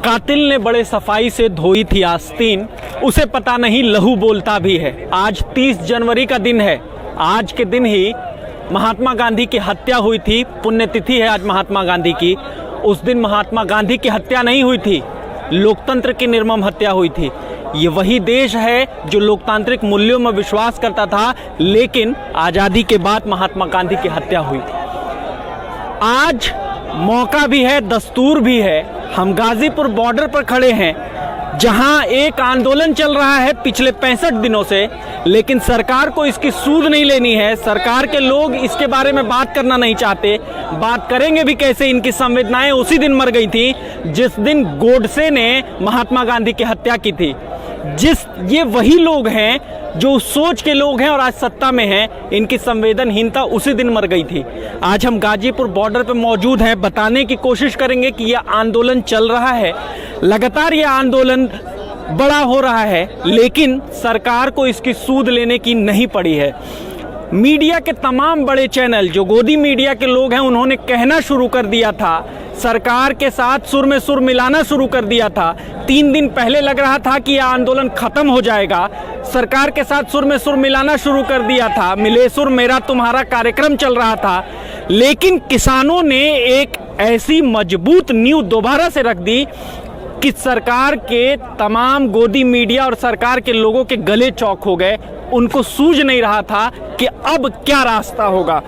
कातिल ने बड़े सफाई से धोई थी आस्तीन, उसे पता नहीं लहू बोलता भी है। आज 30 जनवरी का दिन है। आज के दिन ही महात्मा गांधी की हत्या हुई थी। पुण्यतिथि है आज महात्मा गांधी की। उस दिन महात्मा गांधी की हत्या नहीं हुई थी, लोकतंत्र की निर्मम हत्या हुई थी। ये वही देश है जो लोकतांत्रिक मूल्यों में विश्वास करता था, लेकिन आज़ादी के बाद महात्मा गांधी की हत्या हुई। आज मौका भी है, दस्तूर भी है। हम गाजीपुर बॉर्डर पर खड़े हैं, जहां एक आंदोलन चल रहा है पिछले 65 दिनों से, लेकिन सरकार को इसकी सूद नहीं लेनी है। सरकार के लोग इसके बारे में बात करना नहीं चाहते। बात करेंगे भी कैसे? इनकी संवेदनाएं उसी दिन मर गई थी जिस दिन गोडसे ने महात्मा गांधी की हत्या की थी। ये वही लोग हैं जो उस सोच के लोग हैं और आज सत्ता में हैं। इनकी संवेदनहीनता उसी दिन मर गई थी। आज हम गाजीपुर बॉर्डर पर मौजूद हैं, बताने की कोशिश करेंगे कि यह आंदोलन चल रहा है। लगातार यह आंदोलन बड़ा हो रहा है, लेकिन सरकार को इसकी सूद लेने की नहीं पड़ी है। मीडिया के तमाम बड़े चैनल, जो गोदी मीडिया के लोग हैं, उन्होंने कहना शुरू कर दिया था, सरकार के साथ सुर में सुर मिलाना शुरू कर दिया था। 3 दिन पहले लग रहा था कि यह आंदोलन खत्म हो जाएगा। सरकार के साथ सुर में सुर मिलाना शुरू कर दिया था। मिले सुर मेरा तुम्हारा कार्यक्रम चल रहा था, लेकिन किसानों ने एक ऐसी मजबूत नींव दोबारा से रख दी कि सरकार के तमाम गोदी मीडिया और सरकार के लोगों के गले चौक हो गए। उनको सूझ नहीं रहा था कि अब क्या रास्ता होगा।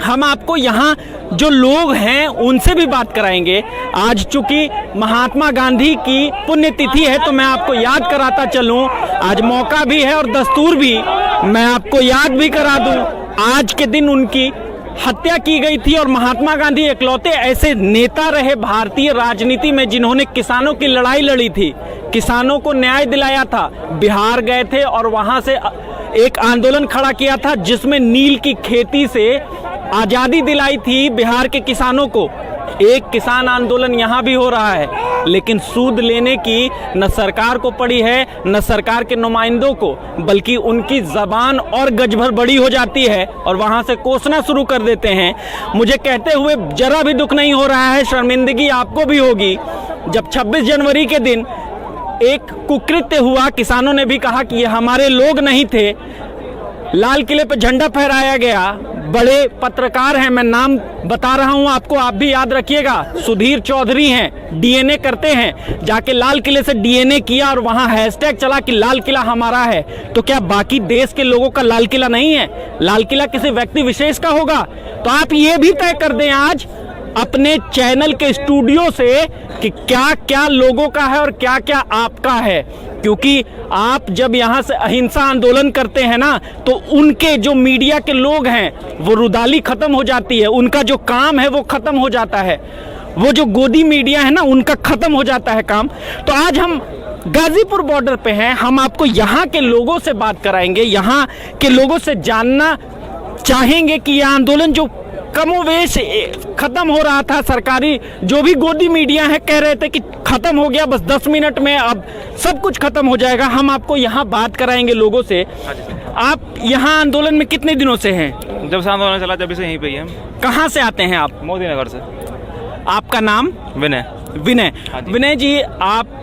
हम आपको यहाँ जो लोग हैं उनसे भी बात कराएंगे। आज चूंकि महात्मा गांधी की पुण्यतिथि है, तो मैं आपको याद कराता चलूं। आज मौका भी है और दस्तूर भी, मैं आपको याद भी करा दूं। आज के दिन उनकी हत्या की गई थी और महात्मा गांधी इकलौते ऐसे नेता रहे भारतीय राजनीति में जिन्होंने किसानों की लड़ाई लड़ी थी, किसानों को न्याय दिलाया था। बिहार गए थे और वहां से एक आंदोलन खड़ा किया था जिसमें नील की खेती से आज़ादी दिलाई थी बिहार के किसानों को। एक किसान आंदोलन यहाँ भी हो रहा है, लेकिन सूद लेने की न सरकार को पड़ी है न सरकार के नुमाइंदों को, बल्कि उनकी जबान और गजभर बड़ी हो जाती है और वहाँ से कोसना शुरू कर देते हैं। मुझे कहते हुए जरा भी दुख नहीं हो रहा है, शर्मिंदगी आपको भी होगी। जब 26 जनवरी के दिन एक कुकृत्य हुआ, किसानों ने भी कहा कि ये हमारे लोग नहीं थे, लाल किले पर झंडा फहराया गया। बड़े पत्रकार हैं, मैं नाम बता रहा हूं आपको, आप भी याद रखिएगा। सुधीर चौधरी हैं, डीएनए करते हैं, जाके लाल किले से डीएनए किया और वहां हैशटैग चला कि लाल किला हमारा है। तो क्या बाकी देश के लोगों का लाल किला नहीं है? लाल किला किसी व्यक्ति विशेष का होगा? तो आप ये भी तय कर दें आज अपने चैनल के स्टूडियो से कि क्या क्या लोगों का है और क्या क्या आपका है। क्योंकि आप जब यहाँ से अहिंसा आंदोलन करते हैं ना, तो उनके जो मीडिया के लोग हैं वो रुदाली खत्म हो जाती है, उनका जो काम है वो खत्म हो जाता है। वो जो गोदी मीडिया है ना, उनका खत्म हो जाता है काम। तो आज हम गाजीपुर बॉर्डर पे हैं, हम आपको यहाँ के लोगों से बात कराएंगे, यहाँ के लोगों से जानना चाहेंगे कि यह आंदोलन जो कमोवेश खत्म हो रहा था, सरकारी जो भी गोदी मीडिया है कह रहे थे कि खत्म हो गया, बस 10 मिनट में अब सब कुछ खत्म हो जाएगा। हम आपको यहाँ बात कराएंगे लोगों से। आप यहाँ आंदोलन में कितने दिनों से हैं? जब से आंदोलन चला जब से यहीं पे ही हैं। कहाँ से आते हैं आप? मोदी नगर से। आपका नाम? विनय। विनय। विनय जी, आप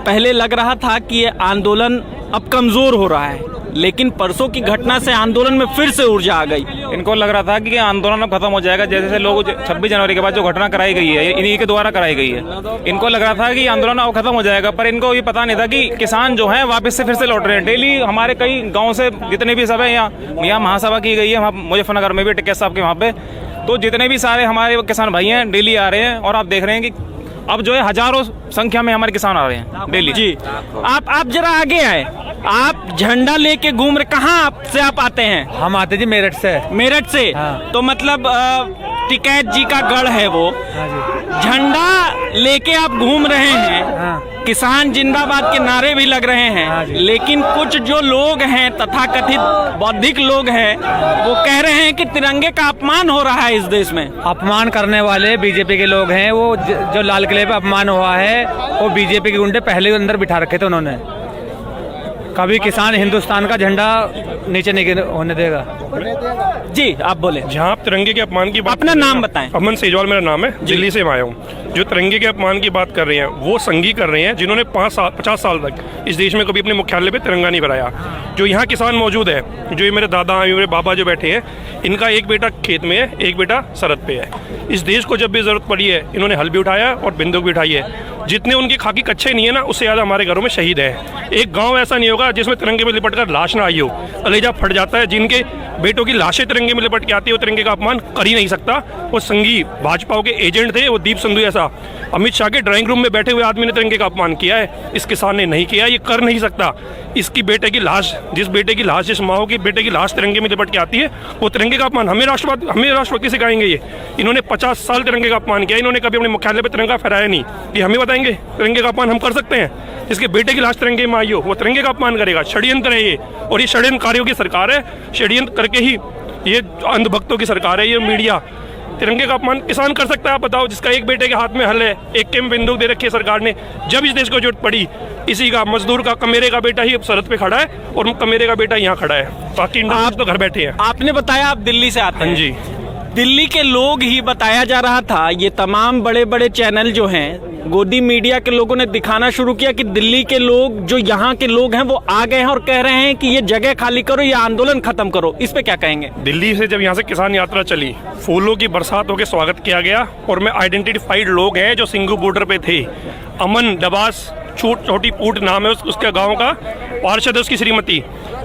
पहले लग रहा था कि ये आंदोलन अब कमजोर हो रहा है, लेकिन परसों की घटना से आंदोलन में फिर से ऊर्जा आ गई। इनको लग रहा था कि आंदोलन अब खत्म हो जाएगा, जैसे लोग 26 जनवरी के बाद जो घटना कराई गई है इन्हीं के द्वारा कराई गई है। इनको लग रहा था कि आंदोलन अब खत्म हो जाएगा, पर इनको ये पता नहीं था कि किसान जो है वापस से फिर से लौट रहे हैं। डेली हमारे कई गाँव से जितने भी सभा यहाँ महासभा की गई है, मुजफ्फरनगर में भी टिकैत साहब के वहाँ पे, तो जितने भी सारे हमारे किसान भाई हैं डेली आ रहे हैं। और आप देख रहे हैं कि अब जो है हजारों संख्या में हमारे किसान आ रहे हैं डेली। जी, आप जरा आगे आए। आप झंडा लेके घूम रहे, कहाँ से आप आते हैं? हम आते जी मेरठ से। मेरठ से? हाँ। तो मतलब टिकैत जी का गढ़ है वो। हाँ जी। झंडा लेके आप घूम रहे हैं। हाँ। किसान जिंदाबाद के नारे भी लग रहे हैं। हाँ जी। लेकिन कुछ जो लोग हैं, तथाकथित बौद्धिक लोग हैं, वो कह रहे हैं कि तिरंगे का अपमान हो रहा है इस देश में। अपमान करने वाले बीजेपी के लोग हैं। वो जो लाल किले पे अपमान हुआ है, वो बीजेपी के गुंडे पहले अंदर बिठा रखे थे उन्होंने। कभी किसान हिंदुस्तान का झंडा नीचे नहीं होने देगा। जी आप बोले। जहाँ आप तिरंगे के अपमान की बात अपना कर रहे हैं नाम ना, बताएं। अमन सेजवाल मेरा नाम है, दिल्ली से मैं आया हूँ। जो तिरंगे के अपमान की बात कर रहे हैं वो संघी कर रहे हैं जिन्होंने 50 साल तक इस देश में कभी अपने मुख्यालय पे तिरंगा नहीं फहराया। जो यहाँ किसान मौजूद है, जो ये मेरे दादा मेरे बाबा जो बैठे हैं, इनका एक बेटा खेत में है, एक बेटा सरहद पे है। इस देश को जब भी जरूरत पड़ी है इन्होंने हल भी उठाया और बंदूक भी उठाई है। जितने उनके खाकी कच्चे नहीं है ना, उससे ज़्यादा हमारे घरों में शहीद है। एक गांव ऐसा नहीं होगा जिसमें तिरंगे में लिपट कर लाश ना आई हो, कलेजा फट जाता है। जिनके बेटों की लाशें तिरंगे में लिपट के आती है वो तिरंगे का अपमान कर ही नहीं सकता। वो संघी भाजपा के एजेंट थे, वो दीप संधू ऐसा अमित शाह के ड्राइंग रूम में बैठे हुए आदमी ने तिरंगे का अपमान किया है। इस किसान ने नहीं किया, ये कर नहीं सकता। इसकी बेटे की लाश, जिस माँ की बेटे की लाश तिरंगे में लिपट के आती है, वो तिरंगे का अपमान हमें राष्ट्रभक्ति सिखाएंगे। ये इन्होंने 50 साल तिरंगे का अपमान किया, इन्होंने कभी अपने मुख्यालय पर तिरंगा फहराया नहीं। ये हमें बताएंगे तिरंगे का अपमान हम कर सकते हैं? जिसके बेटे की लाश तिरंगे में आई हो वो तिरंगे का अपमान करेगा? षड्यंत्र है ये, और ये षड्यंत्रकारियों की सरकार है। षड्यंत्र करके ही ये अंधभक्तों की सरकार है, ये मीडिया। तिरंगे का अपमान किसान कर सकता है? आप बताओ, जिसका एक बेटे के हाथ में हल है, एक के में बंदूक दे रखी है सरकार ने। जब इस देश को जरूरत पड़ी, इसी का मजदूर का कमेरे का बेटा ही सरहद पे खड़ा है और कमेरे का बेटा यहाँ खड़ा है, बाकी आप तो घर बैठे हैं। आपने बताया आप दिल्ली से आते हैं। हाँ जी, दिल्ली के लोग ही बताया जा रहा था, ये तमाम बड़े बड़े चैनल जो हैं, गोदी मीडिया के लोगों ने दिखाना शुरू किया कि दिल्ली के लोग, जो यहाँ के लोग हैं, वो आ गए हैं और कह रहे हैं कि ये जगह खाली करो, ये आंदोलन खत्म करो। इस पे क्या कहेंगे? दिल्ली से जब यहाँ से किसान यात्रा चली, फूलों की बरसात होकर स्वागत किया गया और मैं आइडेंटिफाइड लोग हैं जो सिंघू बॉर्डर पे थे। अमन डबास छोटी पूट नाम है उसके गांव का, पार्षद है उसकी श्रीमती,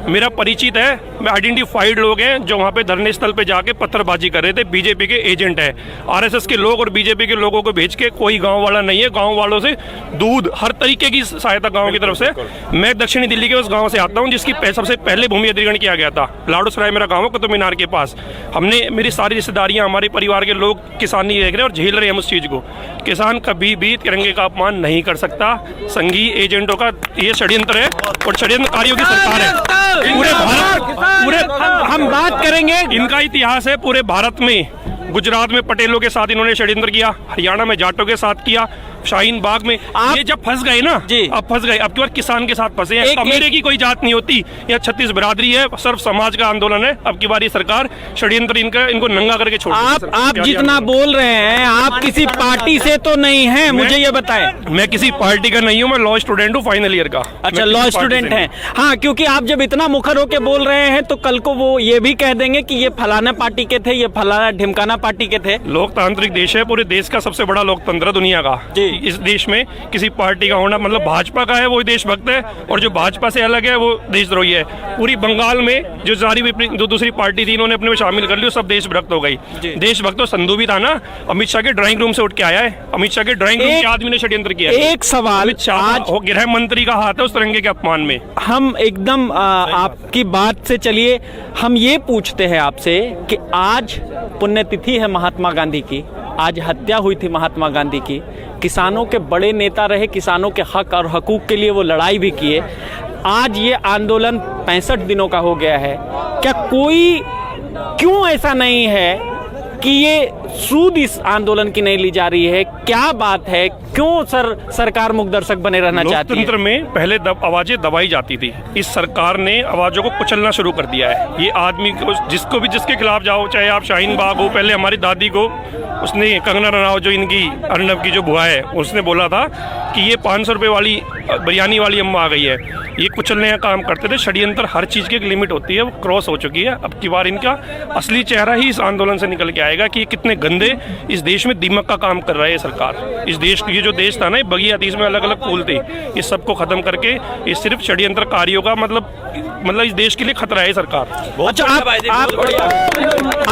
मेरा परिचित है। मैं आइडेंटिफाइड लोग हैं जो वहाँ पे धरने स्थल पे जाके पत्थरबाजी कर रहे थे। बीजेपी के एजेंट है, आरएसएस के लोग और बीजेपी के लोगों को भेज के कोई गांव वाला नहीं है। गांव वालों से दूध, हर तरीके की सहायता गांव की तरफ से। मैं दक्षिणी दिल्ली के उस गांव से आता हूं जिसकी सबसे पहले भूमि अधिग्रहण किया गया था। लाडूसराय मेरा गाँव है, कुतुब मीनार के पास। हमने, मेरी सारी रिश्तेदारियाँ, हमारे परिवार के लोग किसानी देख रहे हैं और झेल रहे हैं उस चीज़ को। किसान कभी भी तिरंगे का अपमान नहीं कर सकता। संघी एजेंटों का ये षड्यंत्र है और षड्यंत्रकारियों की सरकार है। पूरे हम बात करेंगे, इनका इतिहास है पूरे भारत में। गुजरात में पटेलों के साथ इन्होंने षड्यंत्र किया, हरियाणा में जाटों के साथ किया, शाहीन बाग में। ये जब फंस गए ना जी, अब फंस गए, अब की बार किसान के साथ फंसे हैं। कमेरे की कोई जात नहीं होती, यह 36 बिरादरी है, सर्व समाज का आंदोलन है। अब की बार ये सरकार षड्यंत्र इनको नंगा करके छोड़। आप जितना बोल रहे हैं, आप किसी पार्टी से तो नहीं हैं, मुझे ये बताएं। मैं किसी पार्टी का नहीं हूँ, मैं लॉ स्टूडेंट हूँ, फाइनल ईयर का। अच्छा, लॉ स्टूडेंट हैं। हाँ, क्योंकि आप जब इतना मुखर होके बोल रहे हैं तो कल को वो ये भी कह देंगे कि ये फलाना पार्टी के थे, ये फलाना ढिमकाना पार्टी के थे। लोकतांत्रिक देश है, पूरे देश का सबसे बड़ा लोकतंत्र दुनिया का। इस देश में किसी पार्टी का होना, मतलब भाजपा का है वो देशभक्त है और जो भाजपा से अलग है वो देशद्रोही है। पूरी बंगाल में जो जो दूसरी पार्टी थी, इन्होंने अपने में शामिल कर ली, सब देशभक्त हो गई। देशभक्त तो संधू भी था ना, अमित शाह के ड्राइंग रूम से उठ के आया है। अमित शाह के ड्राइंग रूम के आदमी ने षड्यंत्र किया। एक सवाल, आज गृह मंत्री का हाथ है उस तिरंगे के अपमान में। हम एकदम आपकी बात से चलिए, हम ये पूछते हैं आपसे कि आज पुण्यतिथि है महात्मा गांधी की, आज हत्या हुई थी महात्मा गांधी की। किसानों के बड़े नेता रहे, किसानों के हक और हकूक के लिए वो लड़ाई भी किए। आज ये आंदोलन 65 दिनों का हो गया है। क्या कोई, क्यों ऐसा नहीं है कि ये सूद इस आंदोलन की नहीं ली जा रही है? क्या बात है, क्यों सरकार मुखदर्शक बने रहना चाहती है? लोकतंत्र में पहले आवाजें दबाई जाती थी, इस सरकार ने आवाजों को कुचलना शुरू कर दिया है। ये आदमी को, जिसके खिलाफ जाओ, चाहे आप शाहीन बाग हो, पहले हमारी दादी को उसने, कंगना रनावत जो इनकी अर्नब की जो बुआ है, उसने बोला था कि ये 500 रुपये वाली बिरयानी वाली अम्मा आ गई है। ये कुचलने का काम करते थे। षड्यंत्र, हर चीज़ की एक लिमिट होती है, वो क्रॉस हो चुकी है। अब की बार इनका असली चेहरा ही इस आंदोलन से निकल के आएगा कि कितने गंदे इस देश में दीमक का काम कर रहा है ये सरकार। इस देश, ये जो देश था ना, बगिया तीस में अलग अलग फूल थे, इस सबको खत्म करके ये सिर्फ षड्यंत्रकारियों का मतलब इस देश के लिए खतरा है सरकार। अच्छा,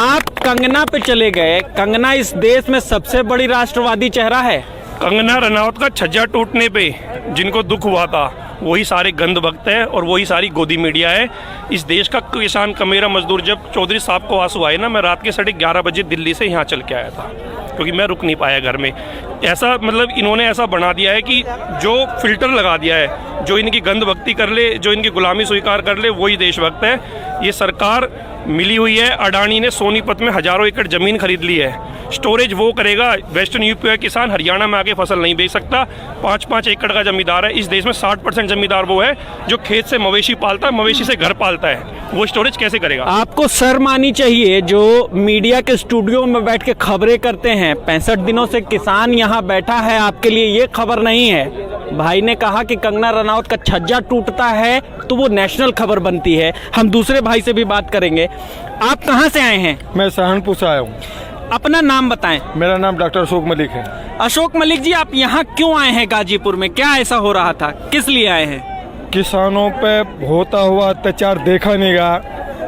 आप कंगना पे चले गए। कंगना इस देश में सबसे बड़ी राष्ट्रवादी चेहरा है। कंगना रनावत का छज्जा टूटने पे जिनको दुख हुआ था, वही सारे गंद भक्त है और वही सारी गोदी मीडिया है। इस देश का किसान, कमेरा मजदूर, जब चौधरी साहब को आंसू आए ना, मैं रात के 11:30 बजे दिल्ली से यहाँ चल के आया था क्योंकि मैं रुक नहीं पाया घर में। ऐसा मतलब इन्होंने ऐसा बना दिया है कि जो फिल्टर लगा दिया है, जो इनकी गंद भक्ति कर ले, जो इनकी गुलामी स्वीकार कर ले, वही देशभक्त है। ये सरकार मिली हुई है, अडानी ने सोनीपत में हजारों एकड़ ज़मीन खरीद ली है। स्टोरेज वो करेगा, वेस्टर्न यूपी का किसान हरियाणा में आके फसल नहीं बेच सकता। 5-5 एकड़ का जमींदार है। इस देश में 60% जमींदार वो है जो खेत से मवेशी पालता है, मवेशी से घर पालता है। वो स्टोरेज कैसे करेगा? आपको शर्म आनी चाहिए जो मीडिया के स्टूडियो में बैठ के खबरें करते हैं। 65 दिनों से किसान यहाँ बैठा है, आपके लिए ये खबर नहीं है। भाई ने कहा कि कंगना रनौत का छज्जा टूटता है तो वो नेशनल खबर बनती है। हम दूसरे भाई से भी बात करेंगे। आप कहाँ से आए हैं? मैं सहारनपुर से आया हूँ। अपना नाम बताएं। मेरा नाम डॉक्टर अशोक मलिक है। अशोक मलिक जी, आप यहाँ क्यों आए हैं? गाजीपुर में क्या ऐसा हो रहा था, किस लिए आए हैं? किसानों पे होता हुआ अत्याचार देखा नहीं गया।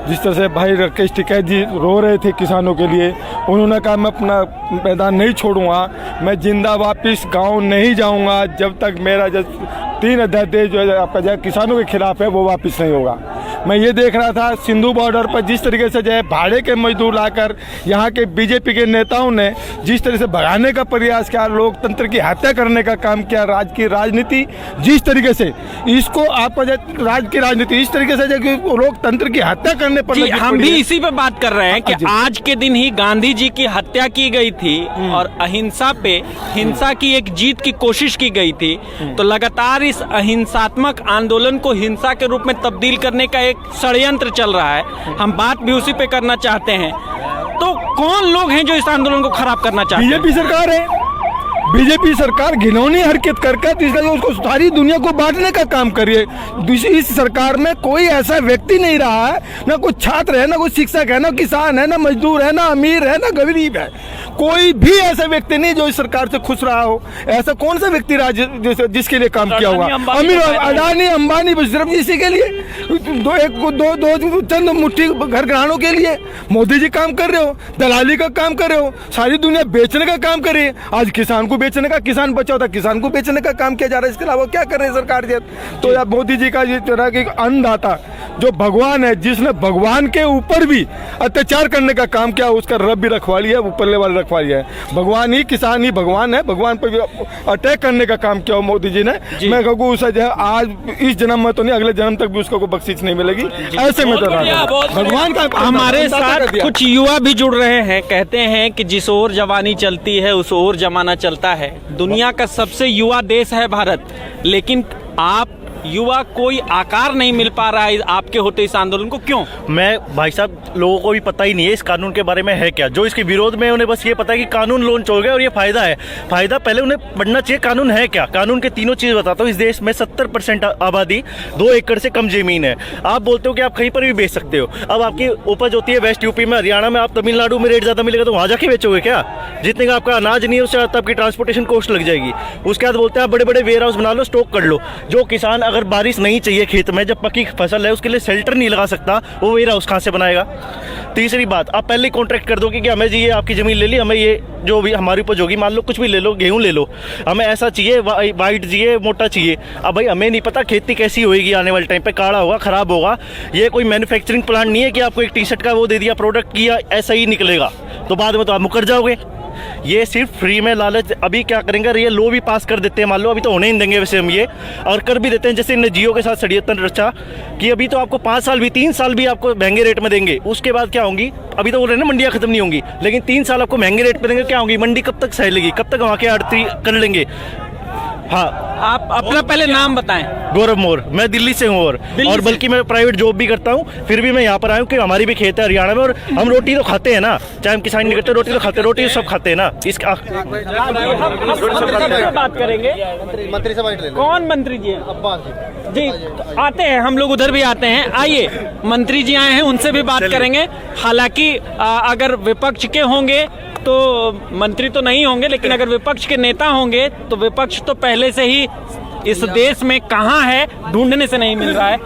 जिस तरह से भाई राकेश टिकैत जी रो रहे थे किसानों के लिए, उन्होंने कहा मैं अपना मैदान नहीं छोड़ूंगा, मैं जिंदा वापस गांव नहीं जाऊंगा जब तक मेरा जो 3 अध्यादेश जो है आपका जो किसानों के खिलाफ है वो वापस नहीं होगा। मैं ये देख रहा था सिंधु बॉर्डर पर जिस तरीके से जो है भाड़े के मजदूर लाकर यहाँ के बीजेपी के नेताओं ने जिस तरह से भगाने का प्रयास किया, लोकतंत्र की हत्या करने का काम किया। राज्य की राजनीति जिस तरीके से इसको आपका राज्य की राजनीति इस तरीके से जो लोकतंत्र की हत्या करने पर जी, हम भी इसी पे बात कर रहे हैं कि आज के दिन ही गांधी जी की हत्या की गई थी और अहिंसा पे हिंसा की एक जीत की कोशिश की गई थी। तो लगातार इस अहिंसात्मक आंदोलन को हिंसा के रूप में तब्दील करने का एक षड्यंत्र चल रहा है। हम बात भी उसी पे करना चाहते हैं। तो कौन लोग हैं जो इस आंदोलन को खराब करना चाहते हैं? बीजेपी सरकार है। बीजेपी सरकार घिनौनी हरकत करके उसको सारी दुनिया को बांटने का काम करिए। इस सरकार में कोई ऐसा व्यक्ति नहीं रहा है, ना कोई छात्र है, ना कोई शिक्षक है, ना किसान है, ना मजदूर है, ना अमीर है, ना गरीब है। कोई भी ऐसा व्यक्ति नहीं जो इस सरकार से खुश रहा हो। ऐसा कौन सा व्यक्ति रहा जिसके लिए काम किया होगा? अमीर अडानी अंबानी सिर्फ इसी के लिए, दो चंद मुट्ठी घर घरानों के लिए मोदी जी काम कर रहे हो, दलाली का काम कर रहे हो, सारी दुनिया बेचने का काम कर रही है। आज किसान को बेचने का, किसान बचा होता किसान को बेचने का काम किया जा रहा है। इसके अलावा क्या कर रहे हैं सरकार जी? तो या मोदी जी का ये तरह की अन्नदाता जो भगवान है, जिसने भगवान के ऊपर भी अत्याचार करने का काम किया, उसका रब भी रखवा लिया, ऊपरले वाले रखवा लिया है। भगवान ही किसान ही भगवान है, भगवान पर भी अटैक करने का काम किया मोदी जी ने। मैं कहूँ उसे जो है आज इस जन्म में तो नहीं, अगले जन्म तक भी उसको कोई बख्शीश नहीं मिलेगी। ऐसे में तो भगवान का हमारे साथ कुछ युवा भी जुड़ रहे हैं। कहते हैं कि जिस ओर जवानी चलती है उस ओर जमाना चलता है। दुनिया का सबसे युवा देश है भारत, लेकिन आप युवा कोई आकार नहीं मिल पा रहा है आपके होते इस आंदोलन को, क्यों? मैं भाई साहब, लोगों को भी पता ही नहीं है इस कानून के बारे में है क्या। जो इसके विरोध में उन्हें बस ये पता है कि कानून लॉन्च हो गया और ये फायदा है। फायदा पहले उन्हें बढ़ना चाहिए, कानून है क्या। कानून के तीनों चीज़ बताता हूँ। इस देश में 70% आबादी 2 एकड़ से कम जमीन है। आप बोलते हो कि आप कहीं पर भी बेच सकते हो। अब आपकी उपज होती है वेस्ट यूपी में, हरियाणा में, आप तमिलनाडु में रेट ज़्यादा मिलेगा तो वहाँ जाके बेचोगे क्या? जितने का आपका अनाज नहीं है उससे ज़्यादा आपकी ट्रांसपोर्टेशन कॉस्ट लग जाएगी। उसके बाद बोलते हैं आप बड़े बड़े वेयर हाउस बना लो, स्टॉक कर लो। जो किसान अगर बारिश नहीं चाहिए खेत में, जब पकी फसल है, उसके लिए शेल्टर नहीं लगा सकता, वो वेयर हाउस कहाँ से बनाएगा? तीसरी बात, आप पहले कॉन्ट्रैक्ट कर दो कि हमें जी ये आपकी ज़मीन ले ली, हमें ये जो भी हमारी उपज होगी, मान लो कुछ भी ले लो, गेहूं ले लो, हमें ऐसा चाहिए, वाइट चाहिए, मोटा चाहिए। अब भाई हमें नहीं पता खेती कैसी होएगी आने वाले टाइम पे, काड़ा होगा, ख़राब होगा। ये कोई मैन्युफैक्चरिंग प्लांट नहीं है कि आपको एक टी शर्ट का वो दे दिया प्रोडक्ट किया ऐसा ही निकलेगा, तो बाद में तो आप मुकर जाओगे। ये सिर्फ फ्री में लालच। अभी क्या करेंगे, ये लो भी पास कर देते हैं, मान लो अभी तो होने ही देंगे वैसे हम ये, और कर भी देते हैं। जैसे इन्हें जियो के साथ षड्यंत्र रचा कि अभी तो आपको 5 साल भी 3 साल भी आपको महंगे रेट में देंगे, उसके बाद क्या होंगी? अभी तो बोल रहे हैं ना मंडियाँ खत्म नहीं होंगी, लेकिन 3 साल आपको महंगे रेट पे देंगे, क्या होंगी? मंडी कब तक सह लेगी? कब तक वहाँ के आड़ती कर लेंगे? हाँ, आप अपना पहले नाम बताएं। गौरव मोर, मैं दिल्ली से हूँ और बल्कि मैं प्राइवेट जॉब भी करता हूँ, फिर भी मैं यहाँ पर आया हूँ कि हमारी भी खेत है हरियाणा में और हम रोटी तो खाते हैं ना, चाहे हम किसान नहीं करते, रोटी तो खाते हैं, रोटी सब खाते हैं ना। इसका बात करेंगे। मंत्री से कौन मंत्री जी? अब्बास जी, आते हैं, हम लोग उधर भी आते हैं। आइए, मंत्री जी आए हैं, उनसे भी बात करेंगे। हालांकि अगर विपक्ष के होंगे तो मंत्री तो नहीं होंगे, लेकिन अगर विपक्ष के नेता होंगे तो विपक्ष तो पहले से ही इस देश में कहाँ है ढूंढने से नहीं मिल रहा है।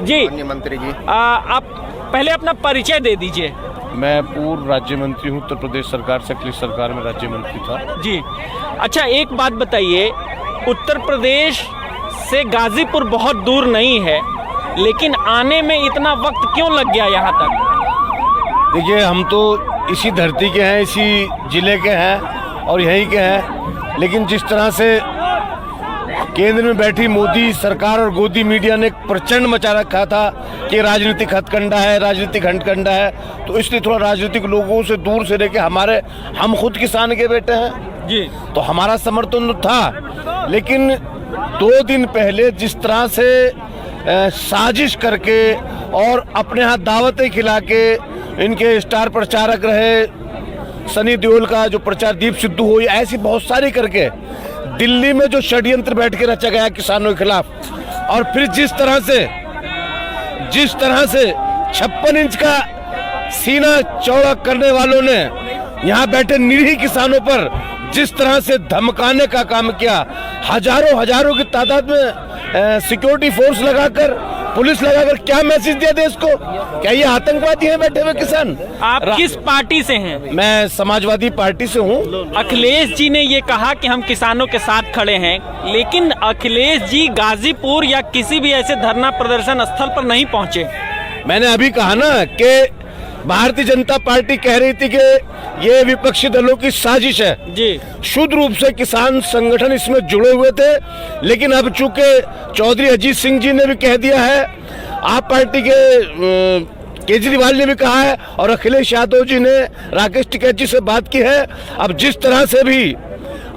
जी मंत्री जी, आप पहले अपना परिचय दे दीजिए। मैं पूर्व राज्य मंत्री हूँ, उत्तर प्रदेश सरकार से अखिलेश सरकार में राज्य मंत्री था। जी, अच्छा, एक बात बताइए, उत्तर प्रदेश से गाजीपुर बहुत दूर नहीं है, लेकिन आने में इतना वक्त क्यों लग गया यहाँ तक? देखिए, हम तो इसी धरती के हैं, इसी जिले के हैं और यहीं के हैं। लेकिन जिस तरह से केंद्र में बैठी मोदी सरकार और गोदी मीडिया ने प्रचंड मचा रखा था कि राजनीतिक हथकंडा है, राजनीतिक हथकंडा है, तो इसलिए थोड़ा राजनीतिक लोगों से दूर से रह के हम खुद किसान के बेटे हैं जी, तो हमारा समर्थन तो था। लेकिन 2 दिन पहले जिस तरह से साजिश करके और अपने हाथ दावतें खिला के इनके स्टार प्रचारक रहे सनी देओल का जो प्रचार दीप सिद्धू हो, ऐसी बहुत सारी करके दिल्ली में जो षड्यंत्र बैठ के रचा गया किसानों के खिलाफ, और फिर जिस तरह से 56 इंच का सीना चौड़ा करने वालों ने यहाँ बैठे निरीह किसानों पर जिस तरह से धमकाने का काम किया, हजारों की तादाद में सिक्योरिटी फोर्स लगाकर, पुलिस लगाकर, क्या मैसेज दिया देश को? क्या ये आतंकवादी हैं बैठे हुए किसान? आप किस पार्टी से हैं? मैं समाजवादी पार्टी से हूँ। अखिलेश जी ने ये कहा कि हम किसानों के साथ खड़े हैं, लेकिन अखिलेश जी गाजीपुर या किसी भी ऐसे धरना प्रदर्शन स्थल पर नहीं पहुंचे। मैंने अभी कहा ना कि भारतीय जनता पार्टी कह रही थी कि ये विपक्षी दलों की साजिश है जी, शुद्ध रूप से किसान संगठन इसमें जुड़े हुए थे, लेकिन अब चूंकि चौधरी अजीत सिंह जी ने भी कह दिया है, आप पार्टी के केजरीवाल ने भी कहा है और अखिलेश यादव जी ने राकेश टिकैत जी से बात की है, अब जिस तरह से भी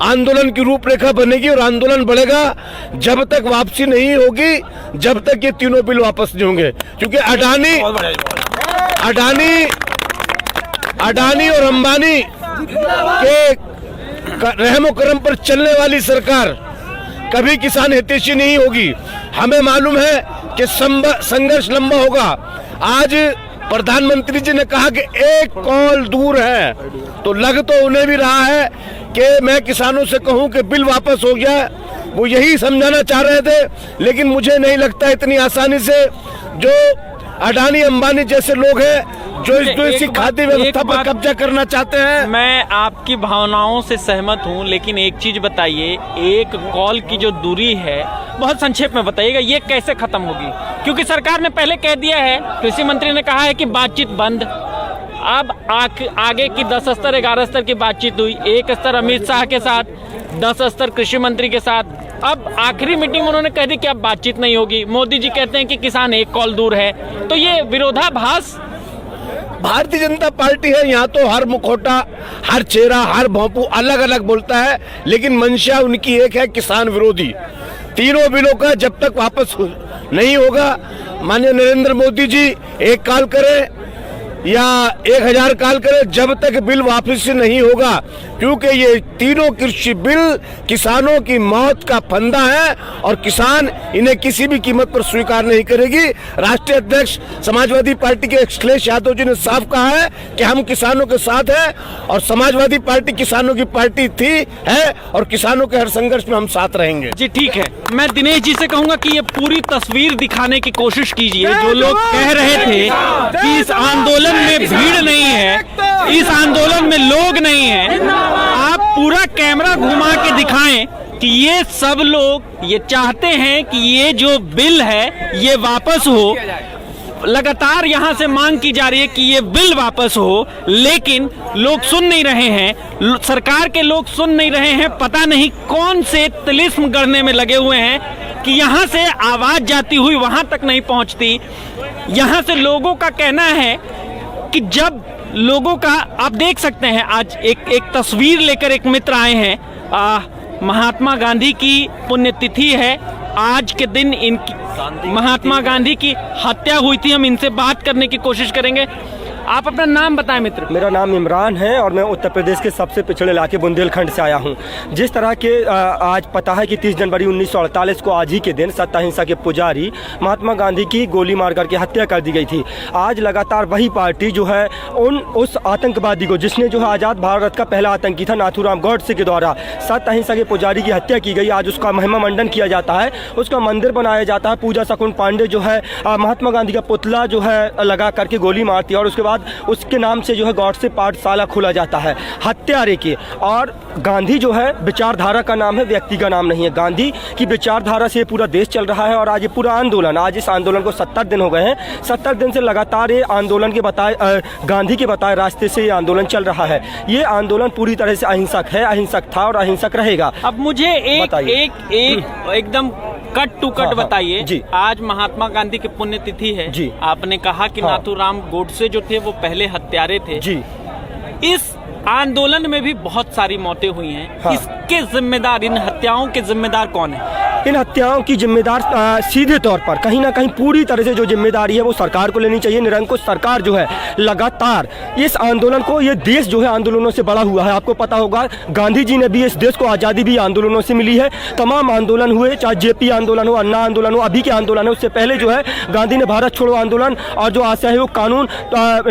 आंदोलन की रूपरेखा बनेगी और आंदोलन बढ़ेगा, जब तक वापसी नहीं होगी, जब तक ये तीनों बिल वापस नहीं होंगे, क्योंकि अडानी और अंबानी के रहमो करम पर चलने वाली सरकार कभी किसान हितैषी नहीं होगी। हमें मालूम है कि संघर्ष लंबा होगा। आज प्रधानमंत्री जी ने कहा कि एक कॉल दूर है, तो लग तो उन्हें भी रहा है कि मैं किसानों से कहूं कि बिल वापस हो गया, वो यही समझाना चाह रहे थे, लेकिन मुझे नहीं लगता इतनी आसानी से जो अडानी अंबानी जैसे लोग हैं जो इस देश की खाद्य व्यवस्था पर कब्जा करना चाहते हैं। मैं आपकी भावनाओं से सहमत हूं, लेकिन एक चीज बताइए, एक कॉल की जो दूरी है, बहुत संक्षेप में बताइएगा, ये कैसे खत्म होगी? क्योंकि सरकार ने पहले कह दिया है, कृषि मंत्री ने कहा है कि बातचीत बंद। अब आगे की 10 स्तर 11 स्तर की बातचीत हुई, एक स्तर अमित शाह के साथ, 10 स्तर कृषि मंत्री के साथ, अब आखिरी मीटिंग में उन्होंने कह दी कि अब बातचीत नहीं होगी। मोदी जी कहते हैं कि किसान एक कॉल दूर है, तो ये विरोधाभास। भारतीय जनता पार्टी है, यहाँ तो हर मुखौटा, हर चेहरा, हर भोंपू अलग अलग बोलता है, लेकिन मंशा उनकी एक है, किसान विरोधी। तीनों बिलों का जब तक वापस नहीं होगा, माननीय नरेंद्र मोदी जी एक काल करें या 1000 काल करें, जब तक बिल वापस नहीं होगा, क्योंकि ये तीनों कृषि बिल किसानों की मौत का फंदा है और किसान इन्हें किसी भी कीमत पर स्वीकार नहीं करेगी। राष्ट्रीय अध्यक्ष समाजवादी पार्टी के अखिलेश यादव जी ने साफ कहा है कि हम किसानों के साथ हैं और समाजवादी पार्टी किसानों की पार्टी थी, है, और किसानों के हर संघर्ष में हम साथ रहेंगे। जी ठीक है, मैं दिनेश जी से कहूंगा कि ये पूरी तस्वीर दिखाने की कोशिश कीजिए। जो लोग कह रहे थे कि इस आंदोलन में भीड़ नहीं है, इस आंदोलन में लोग नहीं हैं, आप पूरा कैमरा घुमा के दिखाएं कि ये सब लोग ये चाहते हैं कि ये जो बिल है ये वापस हो। लगातार यहाँ से मांग की जा रही है कि ये बिल वापस हो, लेकिन लोग सुन नहीं रहे हैं, सरकार के लोग सुन नहीं रहे हैं। पता नहीं कौन से तिलिस्म गढ़ने में लगे हुए हैं कि यहाँ से आवाज जाती हुई वहां तक नहीं पहुंचती। यहाँ से लोगों का कहना है कि जब लोगों का, आप देख सकते हैं, आज एक तस्वीर लेकर एक मित्र आए हैं। महात्मा गांधी की पुण्यतिथि है, आज के दिन इनकी महात्मा गांधी की हत्या हुई थी। हम इनसे बात करने की कोशिश करेंगे। आप अपना नाम बताएं मित्र। मेरा नाम इमरान है और मैं उत्तर प्रदेश के सबसे पिछड़े इलाके बुंदेलखंड से आया हूं। जिस तरह के आज पता है कि 30 जनवरी 1948 को आज ही के दिन सत्ता अहिंसा के पुजारी महात्मा गांधी की गोली मार करके हत्या कर दी गई थी। आज लगातार वही पार्टी जो है उस आतंकवादी को, जिसने जो है आज़ाद भारत का पहला आतंकी था नाथूराम गौडसे के द्वारा सत्ता अहिंसा के पुजारी की हत्या की गई, आज उसका महिमा मंडन किया जाता है, उसका मंदिर बनाया जाता है। पूजा शकुन पांडे जो है महात्मा गांधी का पुतला जो है लगा करके गोली मारती है और उसके बाद बाद उसके नाम से जो है गॉडसे पाठशाला खोला जाता है हत्यारे के। और गांधी जो है विचारधारा का नाम है, व्यक्ति का नाम नहीं है। गांधी की विचारधारा से पूरा देश चल रहा है। और आज ये पूरा आंदोलन, आज इस आंदोलन को 70 दिन हो गए हैं। 70 दिन से लगातार ये आंदोलन के बताए गांधी के बताए रास्ते से ये आंदोलन चल रहा है। ये आंदोलन पूरी तरह से अहिंसक है, अहिंसक था और अहिंसक रहेगा। अब मुझे एकदम कट टू कट बताइए जी। आज महात्मा गांधी की पुण्यतिथि है जी। आपने कहा कि नाथूराम गोडसे जो थे वो पहले हत्यारे थे जी। इस आंदोलन में भी बहुत सारी मौतें हुई हैं। इसके जिम्मेदार, इन हत्याओं के जिम्मेदार कौन है? इन हत्याओं की जिम्मेदार सीधे तौर पर कहीं ना कहीं पूरी तरह से जो जिम्मेदारी है वो सरकार को लेनी चाहिए। निरंकुश सरकार जो है लगातार इस आंदोलन को, ये देश जो है आंदोलनों से बड़ा हुआ है। आपको पता होगा गांधी जी ने भी इस देश को आज़ादी भी आंदोलनों से मिली है। तमाम आंदोलन हुए, चाहे जेपी आंदोलन हो, अन्ना आंदोलन हो, अभी के आंदोलन है। उससे पहले जो है गांधी ने भारत छोड़ो आंदोलन और जो असहयोग कानून,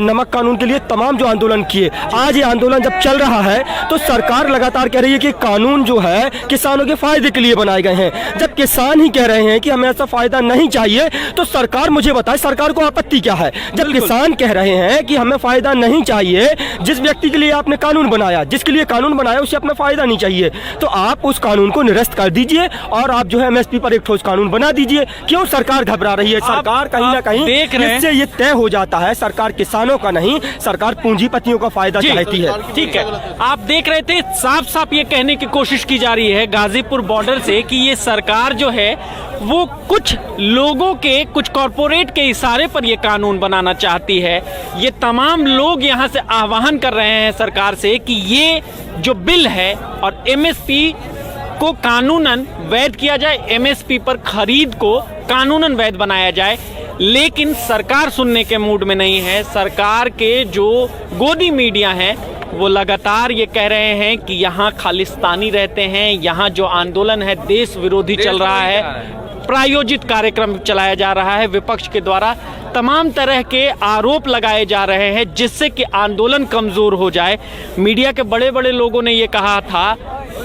नमक कानून के लिए तमाम जो आंदोलन किए। आज ये आंदोलन जब चल रहा है तो सरकार लगातार कह रही है कि कानून जो है किसानों के फायदे के लिए बनाए गए हैं। जब किसान ही कह रहे हैं कि हमें ऐसा फायदा नहीं चाहिए तो सरकार मुझे बताए सरकार को आपत्ति क्या है? जब किसान कह रहे हैं कि हमें फायदा नहीं चाहिए, जिस व्यक्ति के लिए आपने कानून बनाया, जिसके लिए कानून बनाया उसे अपना फायदा नहीं चाहिए, तो आप उस कानून को निरस्त कर दीजिए और आप जो है एमएसपी पर एक ठोस कानून बना दीजिए। क्यों सरकार घबरा रही है? सरकार कहीं ना कहीं देख रहे हैं, इससे ये तय हो जाता है सरकार किसानों का नहीं, सरकार पूंजीपतियों का फायदा चाहती है। ठीक है, आप देख रहे थे साफ साफ ये कहने की कोशिश की जा रही है गाजीपुर बॉर्डर से कि ये सरकार जो है वो कुछ लोगों के, कुछ कॉरपोरेट के इशारे पर ये कानून बनाना चाहती है। ये तमाम लोग यहाँ से आह्वान कर रहे हैं सरकार से कि ये जो बिल है और एमएसपी को कानूनन वैध किया जाए, एमएसपी पर खरीद को कानूनन वैध बनाया जाए। लेकिन सरकार सुनने के मूड में नहीं है। सरकार के जो गोदी मीडिया हैं वो लगातार ये कह रहे हैं कि यहाँ खालिस्तानी रहते हैं, यहाँ जो आंदोलन है देश विरोधी चल रहा है, प्रायोजित कार्यक्रम चलाया जा रहा है। विपक्ष के द्वारा तमाम तरह के आरोप लगाए जा रहे हैं जिससे कि आंदोलन कमजोर हो जाए। मीडिया के बड़े बड़े लोगों ने ये कहा था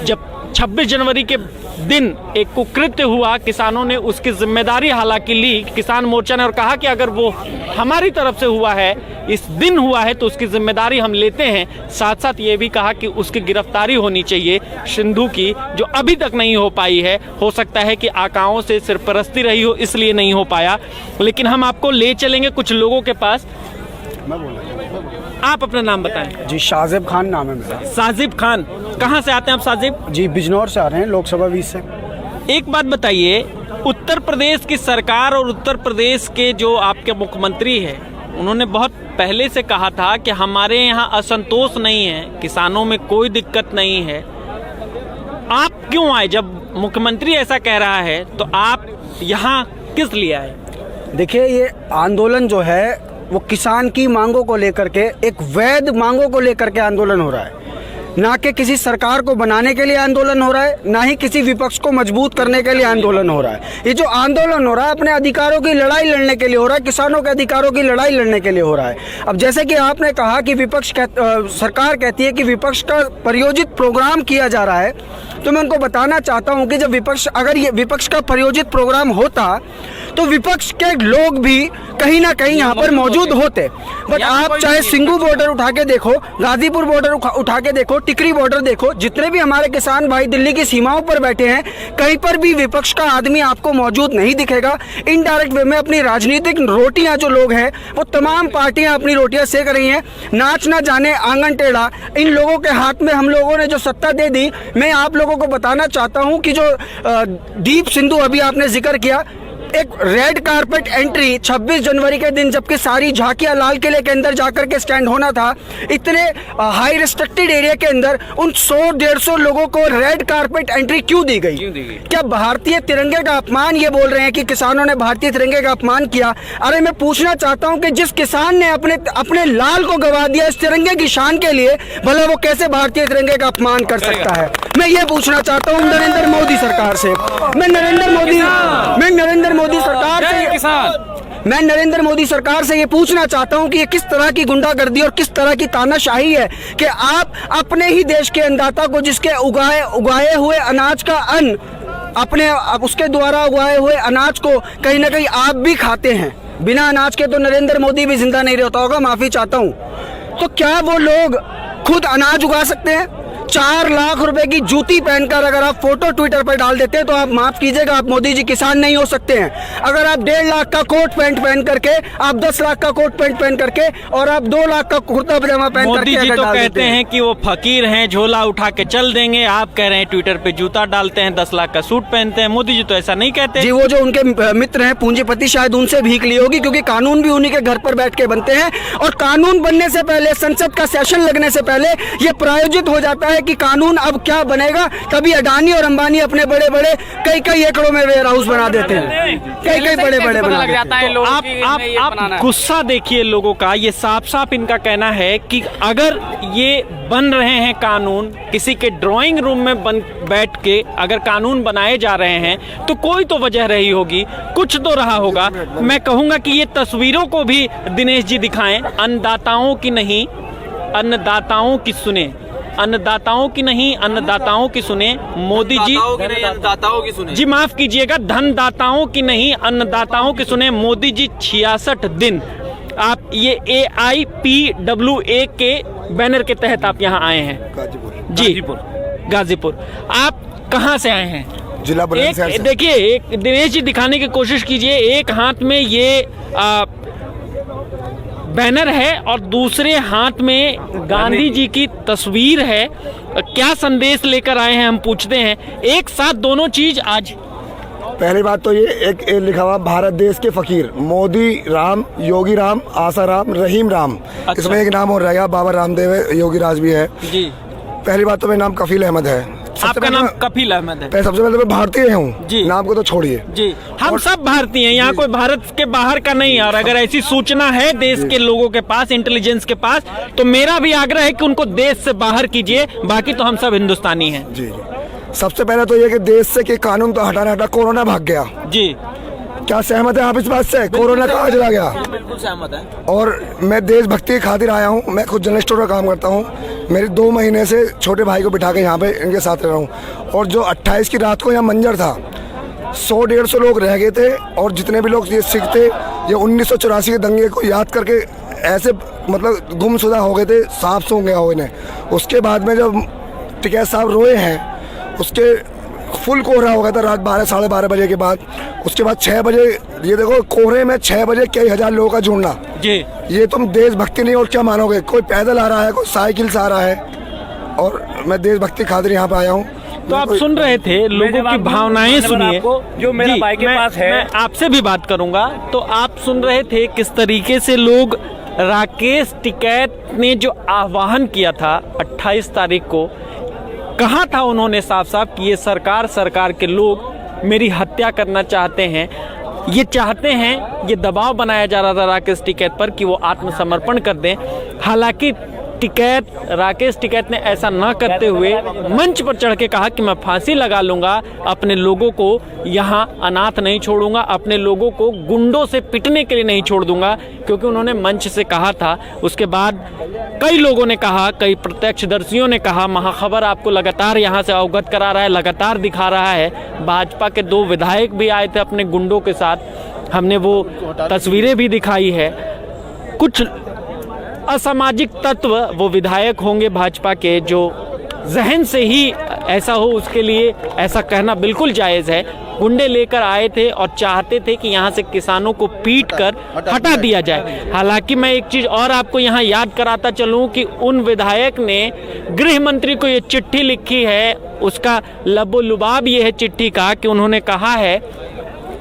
जब 26 जनवरी के दिन एक कुकृत्य हुआ, किसानों ने उसकी जिम्मेदारी हालांकि ली, किसान मोर्चा ने, और कहा कि अगर वो हमारी तरफ से हुआ है, इस दिन हुआ है तो उसकी जिम्मेदारी हम लेते हैं। साथ साथ ये भी कहा कि उसकी गिरफ्तारी होनी चाहिए सिंधु की, जो अभी तक नहीं हो पाई है। हो सकता है कि आकाओं से सरपरस्ती रही हो इसलिए नहीं हो पाया। लेकिन हम आपको ले चलेंगे कुछ लोगों के पास। आप अपना नाम बताएं। जी शाजिब खान नाम है मेरा। साजिब खान, कहाँ से आते हैं आप साजिब? जी बिजनौर से आ रहे हैं, लोकसभा 20 से। एक बात बताइए, उत्तर प्रदेश की सरकार और उत्तर प्रदेश के जो आपके मुख्यमंत्री हैं उन्होंने बहुत पहले से कहा था कि हमारे यहाँ असंतोष नहीं है, किसानों में कोई दिक्कत नहीं है। आप क्यों आए? जब मुख्यमंत्री ऐसा कह रहा है तो आप यहाँ किस लिए आए? देखिए ये आंदोलन जो है वो किसान की मांगों को लेकर के, एक वैध मांगों को लेकर के आंदोलन हो रहा है, ना कि किसी सरकार को बनाने के लिए आंदोलन हो रहा है, ना ही किसी विपक्ष को मजबूत करने के लिए आंदोलन हो रहा है। ये जो आंदोलन हो रहा है अपने अधिकारों की लड़ाई लड़ने के लिए हो रहा है, किसानों के अधिकारों की लड़ाई लड़ने के लिए हो रहा है। अब जैसे कि आपने कहा कि सरकार कहती है कि विपक्ष का प्रायोजित प्रोग्राम किया जा रहा है, तो मैं उनको बताना चाहता हूँ कि जब अगर ये विपक्ष का प्रायोजित प्रोग्राम होता तो विपक्ष के लोग भी कहीं ना कहीं यहाँ पर मौजूद होते। बट आप चाहे सिंघू बॉर्डर उठा के देखो, गाजीपुर बॉर्डर उठा के देखो, टिकरी बॉर्डर देखो, जितने भी हमारे किसान भाई दिल्ली की सीमाओं पर बैठे हैं, कहीं पर भी विपक्ष का आदमी आपको मौजूद नहीं दिखेगा। इनडायरेक्ट वे में अपनी राजनीतिक रोटियां जो लोग हैं वो तमाम पार्टियां अपनी रोटियां सेक रही हैं। नाच ना जाने आंगन टेढ़ा, इन लोगों के हाथ में हम लोगों ने जो सत्ता दे दी। मैं आप लोगों को बताना चाहता हूं कि जो दीप सिंधु अभी आपने जिक्र किया, एक रेड कारपेट एंट्री 26 जनवरी के दिन, जबकि सारी झांकियां लाल किले के अंदर जाकर के स्टैंड होना था, इतने हाई रिस्ट्रिक्टेड एरिया के अंदर उन 100-150 लोगों को रेड कारपेट एंट्री क्यों दी गई? क्या भारतीय तिरंगे का अपमान? ये बोल रहे हैं कि किसानों ने भारतीय तिरंगे का अपमान किया। अरे मैं पूछना चाहता हूं कि जिस किसान ने अपने लाल को गवा दिया इस तिरंगे की शान के लिए, भला वो कैसे भारतीय तिरंगे का अपमान कर सकता है? मैं ये पूछना चाहता हूं नरेंद्र मोदी सरकार से। मैं नरेंद्र मोदी सरकार से ये पूछना चाहता हूं कि ये किस तरह की गुंडागर्दी और किस तरह की तानाशाही है कि आप अपने ही देश के अन्नदाता को, जिसके उगाए हुए अनाज का अन्न, उसके द्वारा उगाए हुए अनाज को कहीं ना कहीं आप भी खाते हैं। बिना अनाज के तो नरेंद्र मोदी भी जिंदा नहीं रहता होगा, माफी चाहता हूँ। तो क्या वो लोग खुद अनाज उगा सकते हैं? 4 लाख रुपए की जूती पहनकर अगर आप फोटो ट्विटर पर डाल देते हैं तो आप माफ कीजिएगा, आप मोदी जी किसान नहीं हो सकते हैं। अगर आप 1.5 लाख का कोट पैंट पहन करके, आप 10 लाख का कोट पैंट पहन करके और आप 2 लाख का कुर्ता पजामा पहन करके मोदी जी अगर तो डाल कहते देते हैं कि वो फकीर हैं, झोला उठा के चल देंगे। आप कह रहे हैं ट्विटर पे जूता डालते हैं, 10 लाख का सूट पहनते हैं। मोदी जी तो ऐसा नहीं कहते। जी, वो जो उनके मित्र हैं पूंजीपति, शायद उनसे भीख ली होगी, क्योंकि कानून भी उन्हीं के घर पर बैठ के बनते हैं। और कानून बनने से पहले, संसद का सेशन लगने से पहले ये प्रायोजित हो जाता है कि कानून अब क्या बनेगा। तभी अडानी और अंबानी अपने बड़े बड़े कई एकड़ों में वेयर हाउस बना देते हैं, कई बड़े बना देते हैं। आप गुस्सा देखिए लोगों का। ये साफ साफ इनका कहना है कि अगर ये बन रहे हैं कानून, किसी के ड्राइंग रूम में बैठ के अगर कानून बनाए जा रहे हैं तो कोई तो वजह रही होगी, कुछ तो रहा होगा। मैं कहूंगा कि ये तस्वीरों को भी दिनेश जी दिखाएं। अन्नदाताओं की नहीं, अन्नदाताओं की सुने। अन्नदाताओं की नहीं, अन्नदाताओं की सुने। मोदी जी अन्नदाताओं की सुने। जी माफ कीजिएगा, धनदाताओं की नहीं, अन्नदाताओं की सुने। मोदी जी 66 दिन। आप ये AIPWA के बैनर के तहत आप यहाँ आए हैं। जी, गाजीपुर। आप कहाँ से आए हैं? जिला बुलंदशहर से। देखिए, एक दिनेश जी दिखाने की कोशिश कीजिए। एक हाथ में ये बैनर है और दूसरे हाथ में गांधी जी की तस्वीर है। क्या संदेश लेकर आए हैं हम पूछते हैं। एक साथ दोनों चीज आज। पहली बात तो ये एक लिखा हुआ भारत देश के फकीर, मोदी राम, योगी राम, आशा राम, रहीम राम। अच्छा। इसमें एक नाम और रहेगा, बाबा रामदेव है, योगी राज भी है। जी, पहली बात तो मेरा नाम कफील अहमद है। आपका नाम कफील अहमद है? सबसे पहले मैं भारतीय हूँ जी। नाम को तो छोड़िए। जी, हम सब भारतीय हैं, यहाँ कोई भारत के बाहर का नहीं। और अगर ऐसी सूचना है देश के लोगों के पास, इंटेलिजेंस के पास, तो मेरा भी आग्रह है कि उनको देश से बाहर कीजिए। बाकी तो हम सब हिंदुस्तानी हैं। जी, सबसे पहले तो ये कि देश से कि कानून तो हटा कोरोना भाग गया। जी, क्या सहमत है आप इस बात से? कोरोना कहाँ चला गया? बिल्कुल सहमत है। और मैं देशभक्ति की खातिर आया हूँ। मैं खुद जनरल स्टोर का काम करता हूँ। मेरे 2 महीने से छोटे भाई को बिठा के यहाँ पे इनके साथ रह रहा हूँ। और जो 28 की रात को यहाँ मंजर था, 100-150 लोग रह गए थे। और जितने भी लोग ये सिख थे, ये 1984 के दंगे को याद करके ऐसे मतलब गुमशुदा हो गए थे, सांप सूंघ गया हो इन्हें। उसके बाद में जब टिकैत साहब रोए हैं, उसके फुल कोहरा हो गया था रात 12 साढ़े 12 बजे के बाद। उसके बाद 6 बजे, ये देखो कोहरे में 6 बजे कई हजार लोगों का जुड़ना। जी, ये तुम देशभक्ति नहीं और क्या मानोगे? कोई पैदल आ रहा है, कोई साइकिल से आ रहा है। और मैं देशभक्ति खातिर यहाँ पे आया हूँ। तो आप सुन रहे थे लोगों की भावनाएं सुनिए। जो मेरा जी, भाई के पास है। मैं आपसे भी बात करूंगा। तो आप सुन रहे थे किस तरीके से लोग, राकेश टिकैत ने जो आह्वान किया था 28 तारीख को, कहा था उन्होंने साफ साफ कि ये सरकार के लोग मेरी हत्या करना चाहते हैं। ये चाहते हैं, ये दबाव बनाया जा रहा था राकेश टिकैत पर कि वो आत्मसमर्पण कर दें। हालांकि राकेश टिकैत ने ऐसा न करते हुए मंच पर चढ़ के कहा कि मैं फांसी लगा लूंगा, अपने लोगों को यहाँ अनाथ नहीं छोड़ूंगा, अपने लोगों को गुंडों से पिटने के लिए नहीं छोड़ दूंगा, क्योंकि उन्होंने मंच से कहा था। उसके बाद कई लोगों ने कहा, कई प्रत्यक्षदर्शियों ने कहा, महाखबर आपको लगातार यहाँ से अवगत करा रहा है, लगातार दिखा रहा है। भाजपा के 2 विधायक भी आए थे अपने गुंडों के साथ, हमने वो तस्वीरें भी दिखाई है। कुछ असामाजिक तत्व वो विधायक होंगे भाजपा के, जो जहन से ही ऐसा हो, उसके लिए ऐसा कहना बिल्कुल जायज़ है। गुंडे लेकर आए थे और चाहते थे कि यहाँ से किसानों को पीट कर हटा दिया जाए। हालांकि मैं एक चीज़ और आपको यहाँ याद कराता चलूँ कि उन विधायक ने गृह मंत्री को ये चिट्ठी लिखी है। उसका लबो-लुबाब ये है चिट्ठी का कि उन्होंने कहा है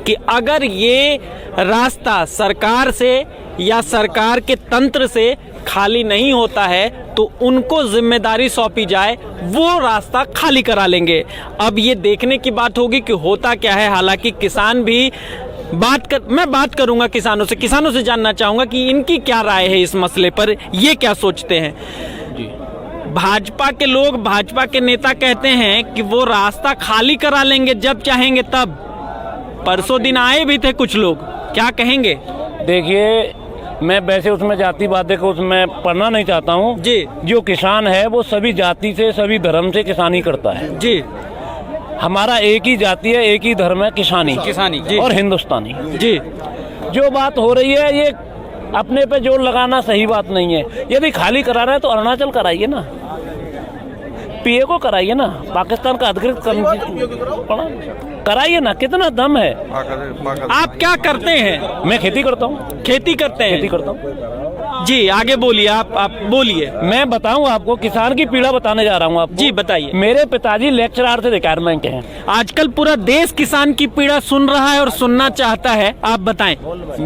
कि अगर ये रास्ता सरकार से या सरकार के तंत्र से खाली नहीं होता है तो उनको जिम्मेदारी सौंपी जाए, वो रास्ता खाली करा लेंगे। अब ये देखने की बात होगी कि होता क्या है। हालांकि किसान भी मैं बात करूंगा किसानों से जानना चाहूंगा कि इनकी क्या राय है इस मसले पर, ये क्या सोचते हैं। भाजपा के लोग, भाजपा के नेता कहते हैं कि वो रास्ता खाली करा लेंगे जब चाहेंगे तब। परसों दिन आए भी थे कुछ लोग, क्या कहेंगे? देखिए, मैं वैसे उसमें जाति बातें को उसमें पढ़ना नहीं चाहता हूँ जी। जो किसान है वो सभी जाति से, सभी धर्म से किसानी करता है जी। हमारा एक ही जाति है, एक ही धर्म है, किसानी जी। और हिंदुस्तानी जी। जो बात हो रही है ये अपने पे जोर लगाना सही बात नहीं है। यदि खाली करा रहा है तो अरुणाचल कराइए ना, पीए को कराइए ना, पाकिस्तान का अधिकृत कराइए ना, कितना दम है। आप क्या करते हैं? मैं खेती करता हूँ। खेती करते हैं? खेती करता हूँ जी, आगे बोलिए, आप बोलिए। मैं बताऊं आपको, किसान की पीड़ा बताने जा रहा हूं आपको। जी बताइए। मेरे पिताजी लेक्चरर थे, रिटायरमेंट के हैं। आजकल पूरा देश किसान की पीड़ा सुन रहा है और सुनना चाहता है, आप बताएं।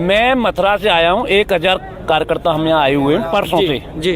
मैं मथुरा से आया हूं, 1000 कार्यकर्ता हम यहाँ आए हुए हैं परसों से। जी।